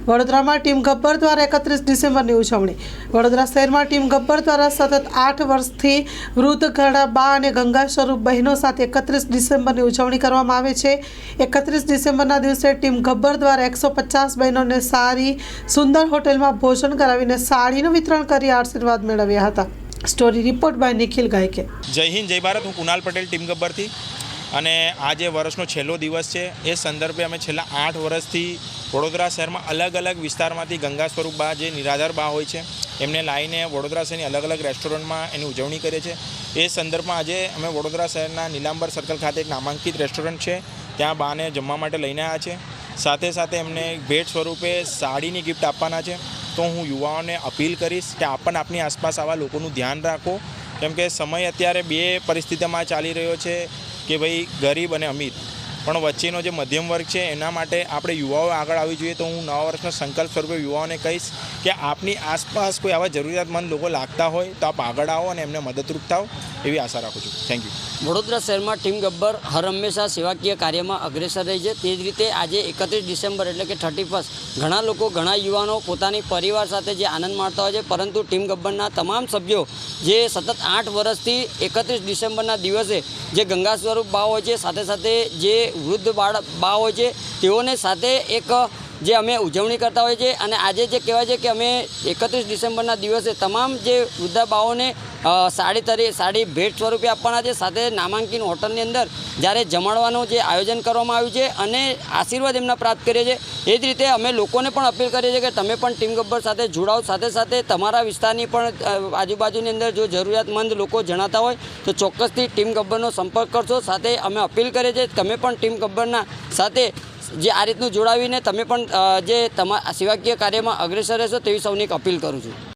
વડોદરામાં ટીમ ગબ્બર દ્વારા 31 ડિસેમ્બરની ઉજવણી। વડોદરા શહેરમાં ટીમ ગબ્બર દ્વારા સતત 8 વર્ષથી વૃદ્ધ ઘરડા બા અને ગંગા સ્વરૂપ બહેનો સાથે 31 ડિસેમ્બરની ઉજવણી કરવામાં આવે છે। 31 ડિસેમ્બરના દિવસે ટીમ ગબ્બર દ્વારા 150 બહેનોને સારી સુંદર હોટેલમાં ભોજન કરાવીને સાડીનું વિતરણ કરી આશીર્વાદ મેળવ્યા હતા। Story report by Nikhil ગાયકે। જય હિન્દ, જય ભારત। હું કુનાલ પટેલ, ટીમ ગબ્બરથી। અને આજે વર્ષનો છેલ્લો દિવસ છે। એ સંદર્ભે અમે છેલ્લા 8 વર્ષથી વડોદરા શહેરમાં અલગ અલગ વિસ્તારમાંથી ગંગા સ્વરૂપ બા જે નિરાધાર બા હોય છે એમને લાવીને વડોદરા શહેરની અલગ અલગ રેસ્ટોરન્ટમાં એની ઉજવણી કરીએ છીએ। એ સંદર્ભમાં આજે અમે વડોદરા શહેરના નીલાંબર સર્કલ ખાતે એક નામાંકિત રેસ્ટોરન્ટ છે ત્યાં બાને જમવા માટે લઈને આવ્યા છે। સાથે સાથે એમને ભેટ સ્વરૂપે સાડીની ગિફ્ટ આપવાના છે। તો હું યુવાઓને અપીલ કરીશ કે આપની આસપાસ આવા લોકોનું ધ્યાન રાખો, કેમ કે સમય અત્યારે બે પરિસ્થિતિમાં ચાલી રહ્યો છે કે ભાઈ ગરીબ અને અમીર, પણ વચ્ચેનો જે મધ્યમ વર્ગ છે એના માટે આપણે યુવાઓ આગળ આવી જોઈએ। તો હું નવા વર્ષના સંકલ્પ સ્વરૂપે યુવાઓને કહીશ કે આપની આસપાસ કોઈ આવા જરૂરિયાતમંદ લોકો લાગતા હોય તો આપ આગળ આવો અને એમને મદદરૂપ થાઓ, એવી આશા રાખું છું। Thank you. વડોદરા શહેરમાં ટીમ ગબ્બર હર હંમેશા સેવાકીય કાર્યમાં અગ્રેસર રહી છે। તે જ રીતે આજે 31 ડિસેમ્બર એટલે કે 31 ઘણા લોકો, ઘણા યુવાનો પોતાની પરિવાર સાથે જે આનંદ માણતા હોય છે, પરંતુ ટીમ ગબ્બરના તમામ સભ્યો જે સતત 8 વર્ષથી 31 ડિસેમ્બરના દિવસે જે ગંગા સ્વરૂપ બા હોય છે, સાથે સાથે જે વૃદ્ધ બા હોય છે, તેઓને સાથે એક જે અમે ઉજવણી કરતા હોઈએ છીએ। અને આજે જે કહેવાય છે કે અમે 31 ડિસેમ્બરના દિવસે તમામ જે વૃદ્ધા બાઓને સાડી ભેટ સ્વરૂપે આપવાના છે। સાથે નામાંકિત હોટલની અંદર જ્યારે જમાડવાનું જે આયોજન કરવામાં આવ્યું છે અને આશીર્વાદ એમના પ્રાપ્ત કરીએ છીએ। એ જ રીતે અમે લોકોને પણ અપીલ કરીએ છીએ કે તમે પણ ટીમ ગબ્બર સાથે જોડાઓ। સાથે સાથે તમારા વિસ્તારની પણ આજુબાજુની અંદર જો જરૂરિયાતમંદ લોકો જણાતા હોય તો ચોક્કસથી ટીમ ગબ્બરનો સંપર્ક કરશો। સાથે અમે અપીલ કરીએ છીએ તમે પણ ટીમ ગબ્બરના સાથે જે આ રીતનું જોડાવીને તમે પણ જે તમારા સેવાકીય કાર્યમાં અગ્રેસર રહેશો તેવી સૌની એક અપીલ કરું છું।